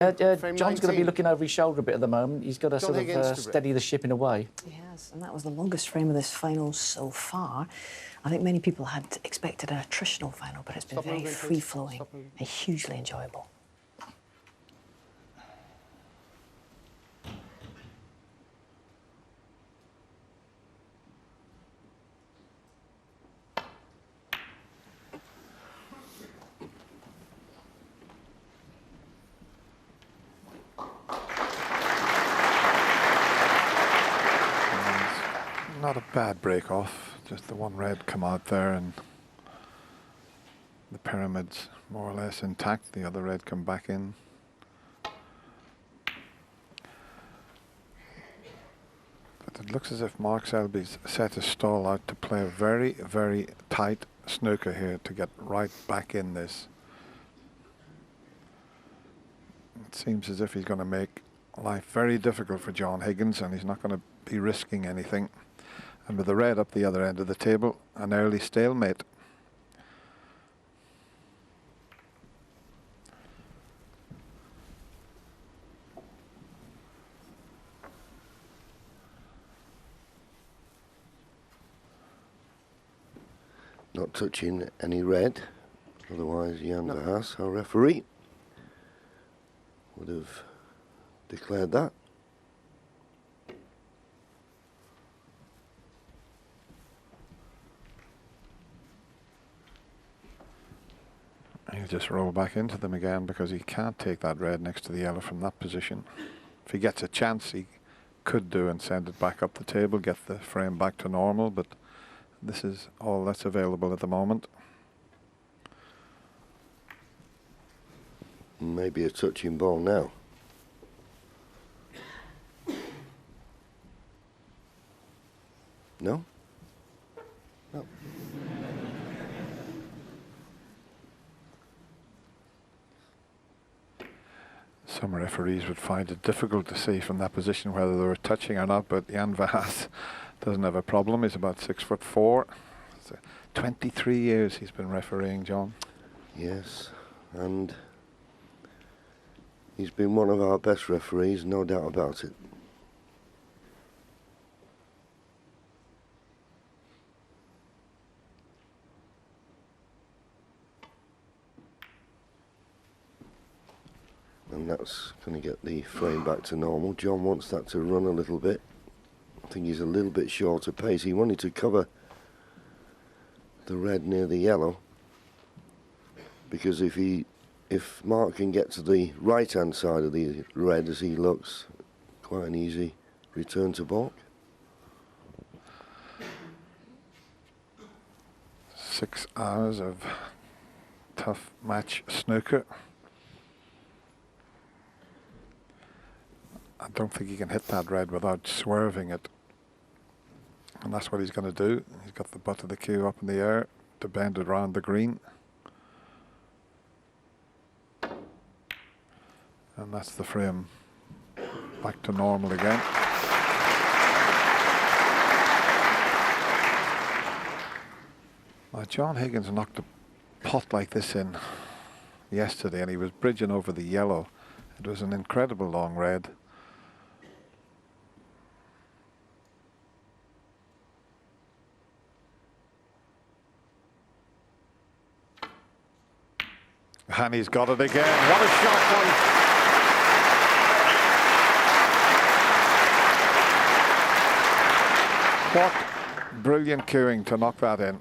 John's going to be looking over his shoulder a bit at the moment. He's got to sort of steady the ship in a way. He has, and that was the longest frame of this final so far. I think many people had expected an attritional final, but it's been very free-flowing and hugely enjoyable. Not a bad break off, just the one red come out there and the pyramid's more or less intact, the other red come back in. But it looks as if Mark Selby's set his stall out to play a very, very tight snooker here to get right back in this. It seems as if he's going to make life very difficult for John Higgins, and he's not going to be risking anything. And with the red up the other end of the table, an early stalemate. Not touching any red, otherwise Jan Verhaas, our referee, would have declared that. He'll just roll back into them again because he can't take that red next to the yellow from that position. If he gets a chance, he could do and send it back up the table, get the frame back to normal, but this is all that's available at the moment. Maybe a touching ball now. No? No. Some referees would find it difficult to see from that position whether they were touching or not, but Jan Verhaas doesn't have a problem. He's about 6'4". 23 years he's been refereeing, John. Yes, and he's been one of our best referees, no doubt about it. And that's going to get the frame back to normal. John wants that to run a little bit. I think he's a little bit short of pace. He wanted to cover the red near the yellow, because if Mark can get to the right hand side of the red as he looks, quite an easy return to balk. 6 hours of tough match snooker. I don't think he can hit that red without swerving it. And that's what he's going to do. He's got the butt of the cue up in the air to bend it around the green. And that's the frame back to normal again. Now, John Higgins knocked a pot like this in yesterday, and he was bridging over the yellow. It was an incredible long red. And he's got it again. What a shot, What brilliant cueing to knock that in.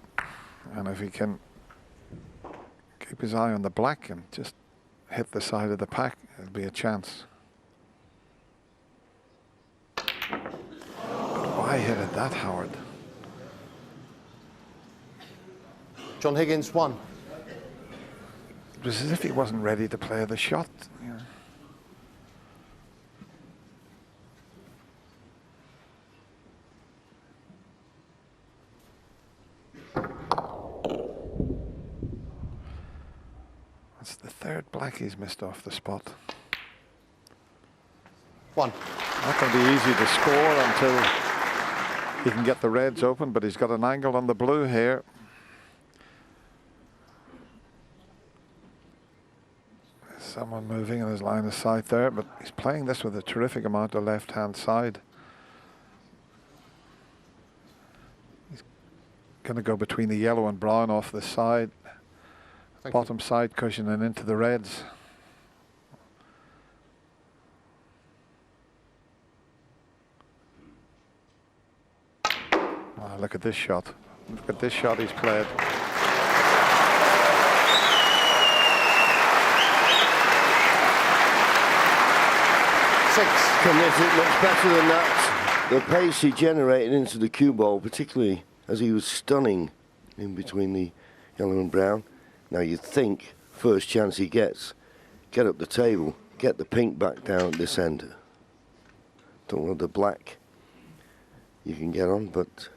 And if he can keep his eye on the black and just hit the side of the pack, it'll be a chance. But why hit it that, Howard? John Higgins, 1. It was as if he wasn't ready to play the shot. Yeah. That's the third black he's missed off the spot. 1. Not going to be easy to score until he can get the reds open, but he's got an angle on the blue here. Someone moving in his line of sight there, but he's playing this with a terrific amount of left-hand side. He's going to go between the yellow and brown off the side, bottom side cushion and into the reds. Oh, look at this shot. Look at this shot he's played. Committed much better than that. The pace he generated into the cue ball, particularly as he was stunning in between the yellow and brown. Now you'd think, first chance he gets, get up the table, get the pink back down at this end. Don't know the black you can get on, but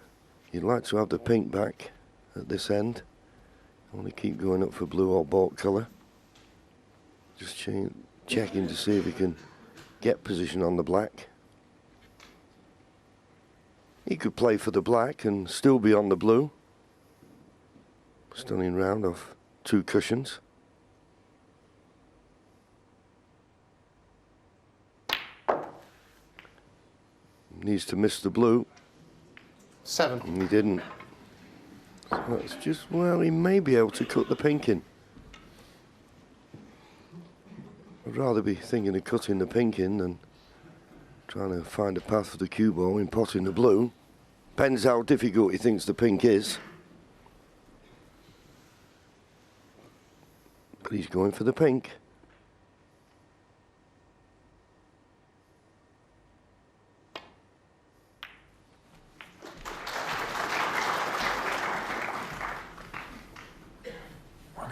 you'd like to have the pink back at this end. I want to keep going up for blue or bought colour. Just checking to see if he can get position on the black. He could play for the black and still be on the blue. Stunning round off 2 cushions. Needs to miss the blue. 7. And he didn't. So that's just, well, he may be able to cut the pink in. I'd rather be thinking of cutting the pink in than trying to find a path for the cue ball in potting the blue. Depends how difficult he thinks the pink is. But he's going for the pink.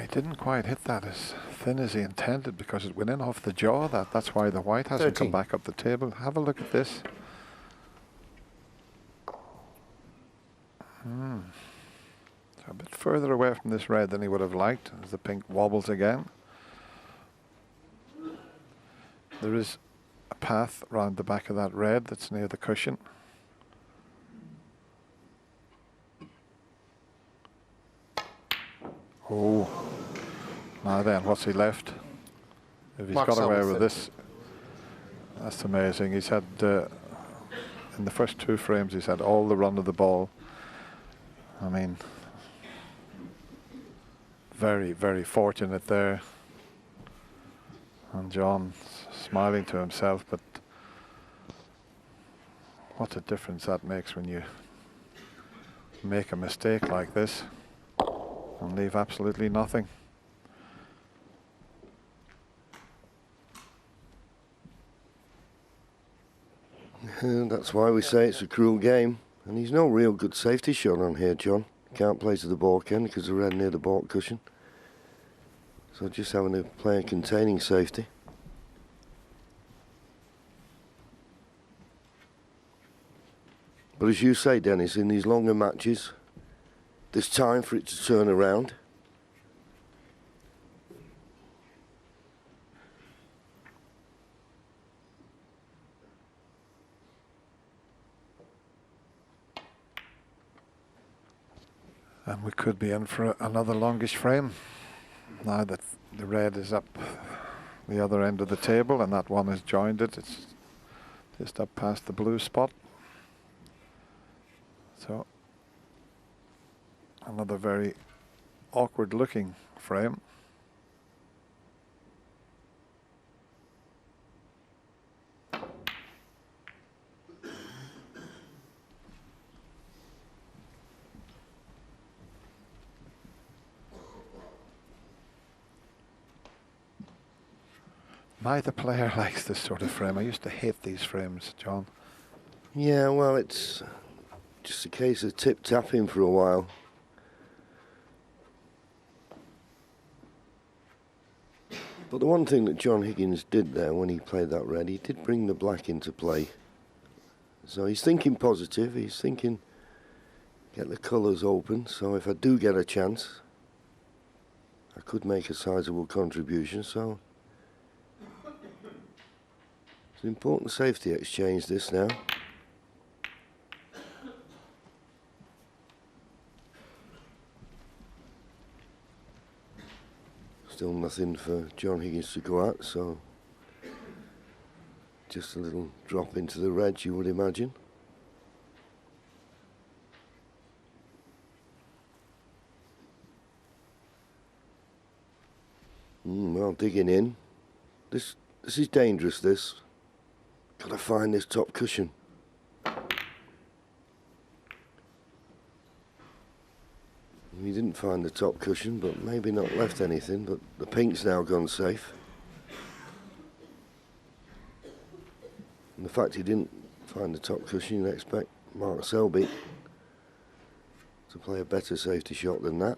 He didn't quite hit that as thin as he intended because it went in off the jaw. That's why the white hasn't 13. come back up the table. Have a look at this. So a bit further away from this red than he would have liked as the pink wobbles again. There is a path round the back of that red that's near the cushion. Oh, now then, what's he left? If he's Mark got away Selby, with this, that's amazing. He's had, in the first 2 frames, he's had all the run of the ball. I mean, very, very fortunate there. And John smiling to himself, but what a difference that makes when you make a mistake like this and leave absolutely nothing. That's why we say it's a cruel game. And he's no real good safety shot on here, John. Can't play to the balk end because the red near the balk cushion. So just having to play a containing safety. But as you say, Dennis, in these longer matches, there's time for it to turn around. And we could be in for another longish frame now that the red is up the other end of the table and that one has joined it. It's just up past the blue spot. So another very awkward looking frame. Neither player likes this sort of frame. I used to hate these frames, John. Yeah, well, it's just a case of tip-tapping for a while. But the one thing that John Higgins did there when he played that red, he did bring the black into play. So he's thinking positive, he's thinking get the colours open, so if I do get a chance, I could make a sizable contribution, so it's an important safety exchange this now. Still nothing for John Higgins to go at, so just a little drop into the red, you would imagine. Well, digging in. This is dangerous, this. Got to find this top cushion. He didn't find the top cushion, but maybe not left anything, but the pink's now gone safe. And the fact he didn't find the top cushion, you'd expect Mark Selby to play a better safety shot than that.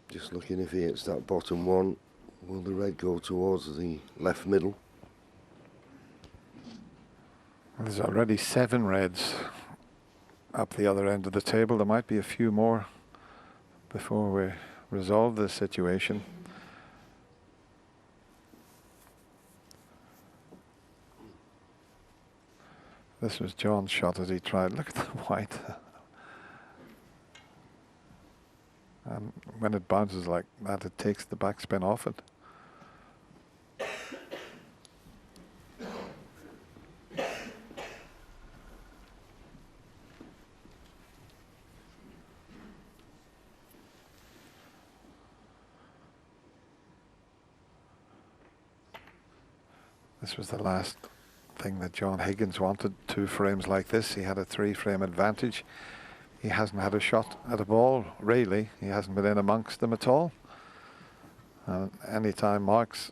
Just looking if he hits that bottom one, will the red go towards the left middle? There's already 7 reds up the other end of the table. There might be a few more before we resolve this situation. This was John's shot as he tried. Look at the white. And when it bounces like that, it takes the backspin off it. This was the last thing that John Higgins wanted, 2 frames like this. He had a 3-frame advantage. He hasn't had a shot at a ball, really. He hasn't been in amongst them at all. Any time Mark's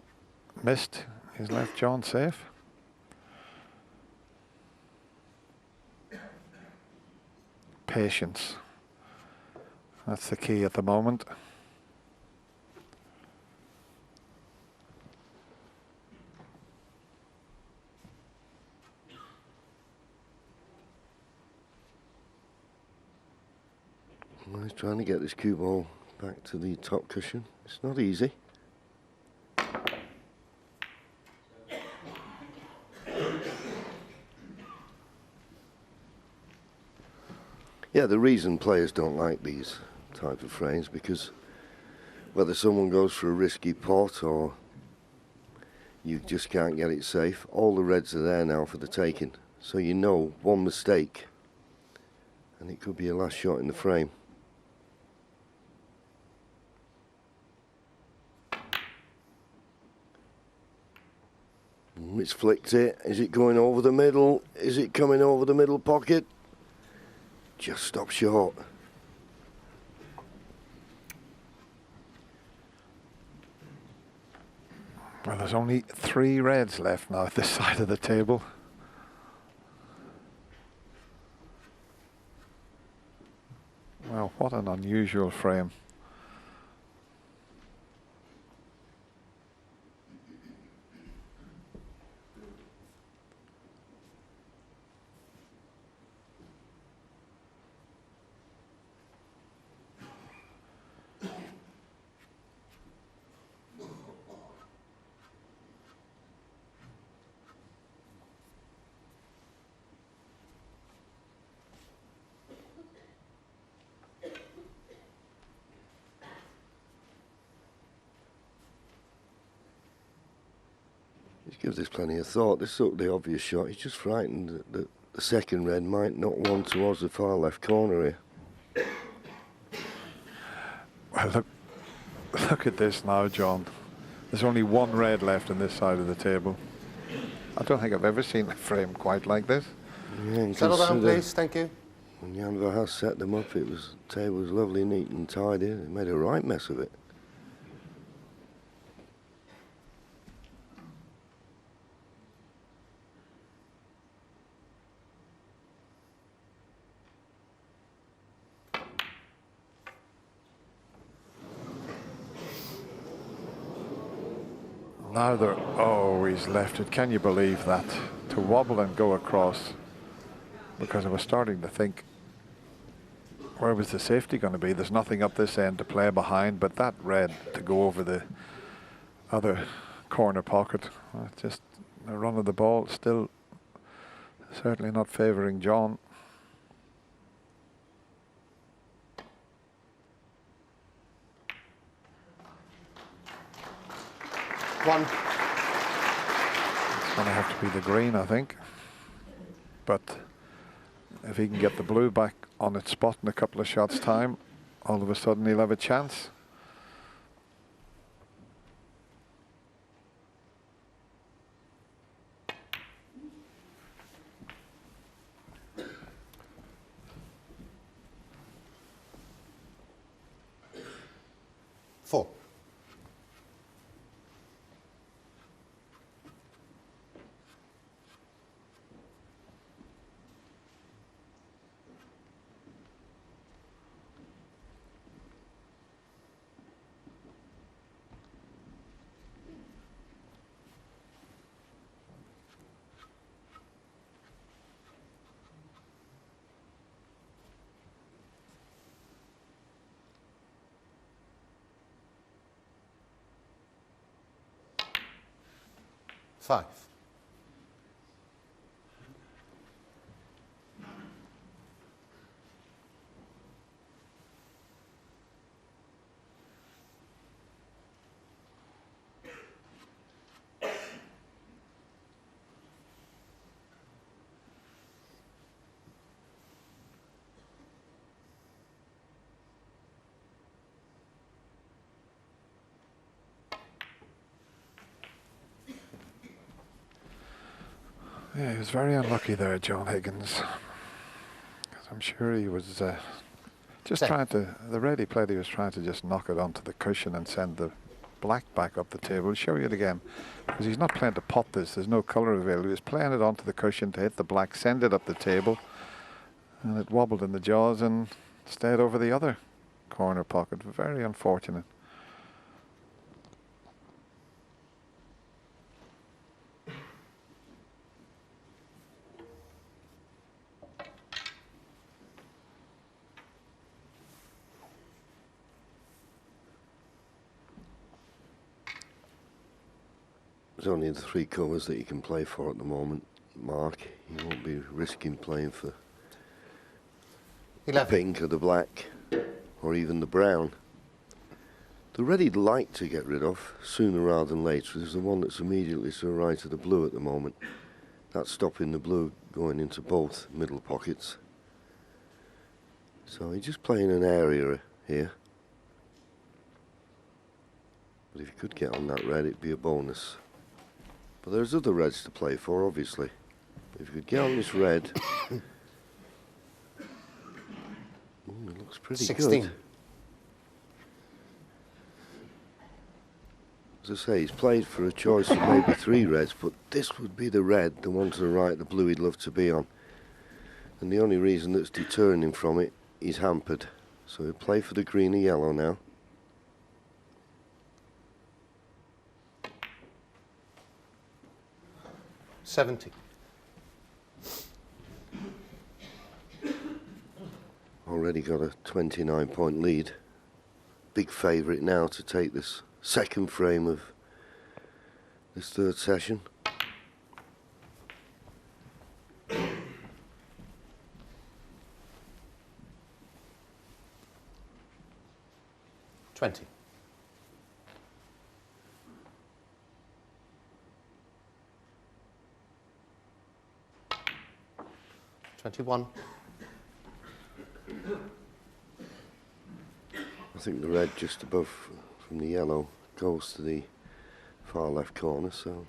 missed, he's left John safe. Patience. That's the key at the moment. Well, he's trying to get this cue ball back to the top cushion. It's not easy. Yeah, the reason players don't like these type of frames, because whether someone goes for a risky pot or you just can't get it safe, all the reds are there now for the taking. So you know one mistake and it could be your last shot in the frame. It's flicked it. Is it going over the middle? Is it coming over the middle pocket? Just stop short. Well, there's only 3 reds left now at this side of the table. Well, what an unusual frame. Just gives this plenty of thought. This sort of the obvious shot. He's just frightened that the second red might not want towards the far left corner here. Well, look at this now, John. There's only 1 red left on this side of the table. I don't think I've ever seen a frame quite like this. Yeah, settle down, please. Thank you. When Janva has set them up, the table was lovely, neat and tidy. They made a right mess of it. Now they're, oh, he's left it. Can you believe that? To wobble and go across. Because I was starting to think, where was the safety going to be? There's nothing up this end to play behind, but that red to go over the other corner pocket. Just the run of the ball still certainly not favouring John. 1. It's going to have to be the green, I think. But if he can get the blue back on its spot in a couple of shots' time, all of a sudden he'll have a chance. Four. Five. Yeah, he was very unlucky there, John Higgins. 'Cause I'm sure he was just trying to, the red he played, he was trying to just knock it onto the cushion and send the black back up the table. I'll show you it again. Because he's not playing to pot this, there's no colour available. He was playing it onto the cushion to hit the black, send it up the table. And it wobbled in the jaws and stayed over the other corner pocket. Very unfortunate. There's only the 3 colours that you can play for at the moment, Mark. You won't be risking playing for 11. the pink or the black or even the brown. The red he'd like to get rid of sooner rather than later is the one that's immediately to the right of the blue at the moment. That's stopping the blue going into both middle pockets. So he's just playing an area here. But if you could get on that red, it'd be a bonus. But there's other reds to play for, obviously. If you could get on this red... it looks pretty 16. good. As I say, he's played for a choice of maybe 3 reds, but this would be the red, the one to the right, the blue he'd love to be on. And the only reason that's deterring him from it is hampered. So he'll play for the green or yellow now. $70. Already got a 29-point lead. Big favourite now to take this second frame of this third session. $20. 21. I think the red just above from the yellow goes to the far left corner, so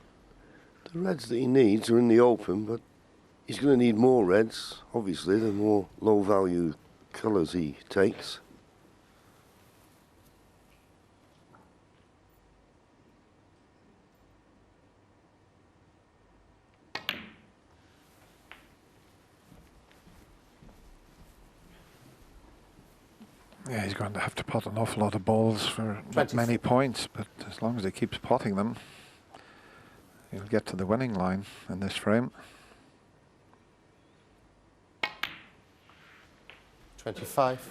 the reds that he needs are in the open, but he's going to need more reds, obviously, the more low value colours he takes. Yeah, he's going to have to pot an awful lot of balls for not many points, but as long as he keeps potting them, he'll get to the winning line in this frame. 25.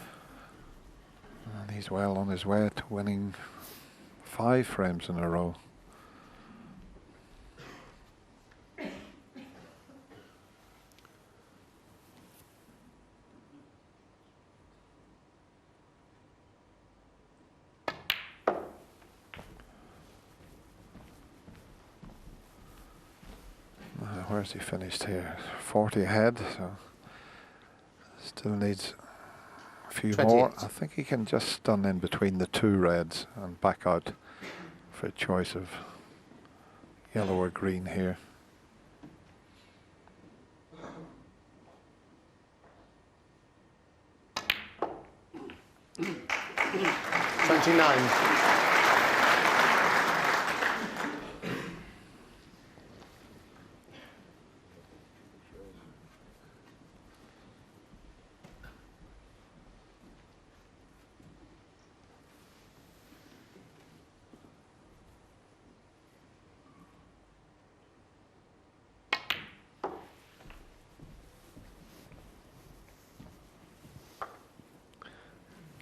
And he's well on his way to winning 5 frames in a row. Where's he finished here? 40 ahead, so still needs a few 28. more. I think he can just stun in between the two reds and back out for a choice of yellow or green here.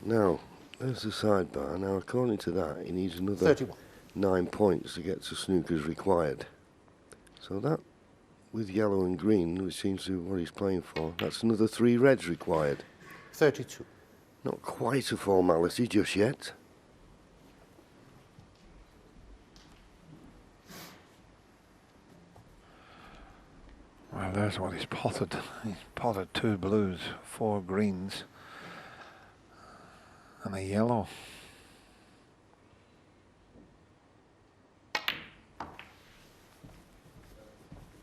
Now, there's the sidebar. Now, according to that, he needs another 31. 9 points to get to snookers required. So that, with yellow and green, which seems to be what he's playing for, that's another 3 reds required. 32. Not quite a formality just yet. Well, there's what he's potted. He's potted 2 blues, 4 greens, and a yellow.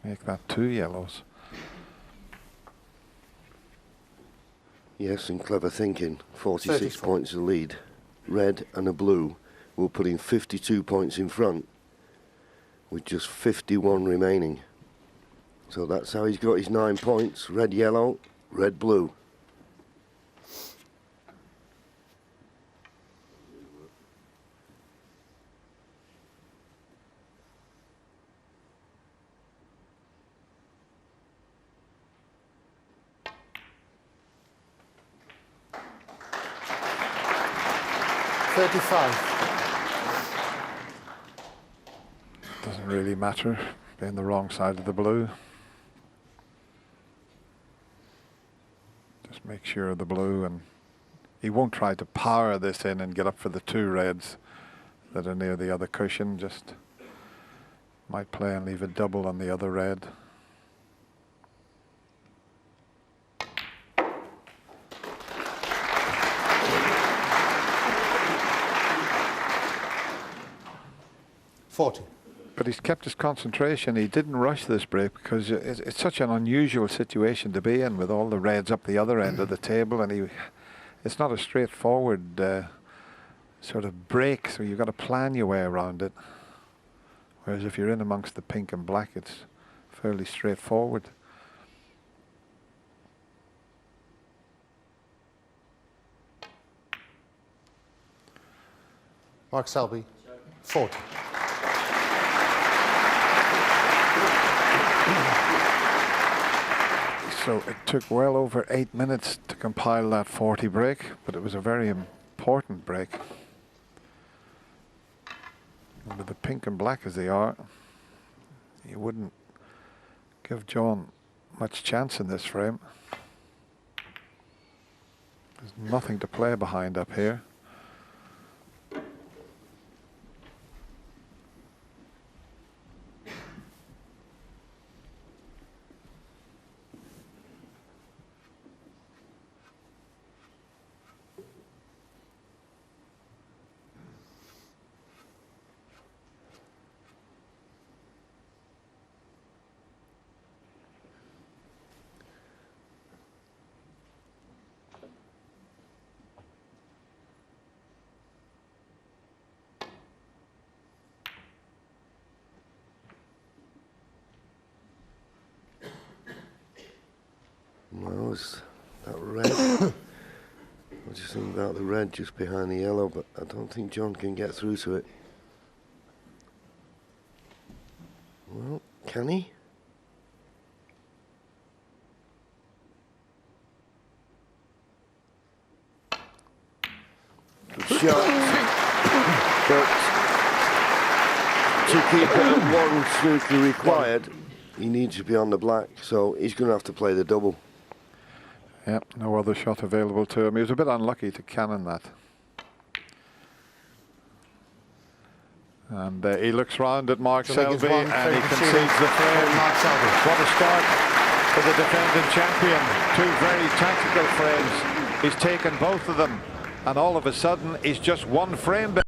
Make that 2 yellows. Yes, and clever thinking. 46 34. points to lead. Red and a blue will put him 52 points in front with just 51 remaining. So that's how he's got his 9 points. Red, yellow, red, blue. Doesn't really matter, being the wrong side of the blue. Just make sure of the blue, and he won't try to power this in and get up for the 2 reds that are near the other cushion. Just might play and leave a double on the other red. But he's kept his concentration. He didn't rush this break because it's such an unusual situation to be in with all the reds up the other end of the table, and it's not a straightforward sort of break, so you've got to plan your way around it. Whereas if you're in amongst the pink and black, it's fairly straightforward. Mark Selby, 40. So it took well over 8 minutes to compile that 40 break, but it was a very important break. And with the pink and black as they are, you wouldn't give John much chance in this frame. There's nothing to play behind up here. Well, it's that red. I was just thinking about the red just behind the yellow, but I don't think John can get through to it. Well, can he? Good shot. But to keep it at 1 snooker required, he needs to be on the black, so he's going to have to play the double. Yep, no other shot available to him. He was a bit unlucky to cannon that. And he looks round at Mark Higgins Selby won, and he 32. concedes the frame. Mark Selby. What a start for the defending champion. Two very tactical frames. He's taken both of them, and all of a sudden he's just one frame.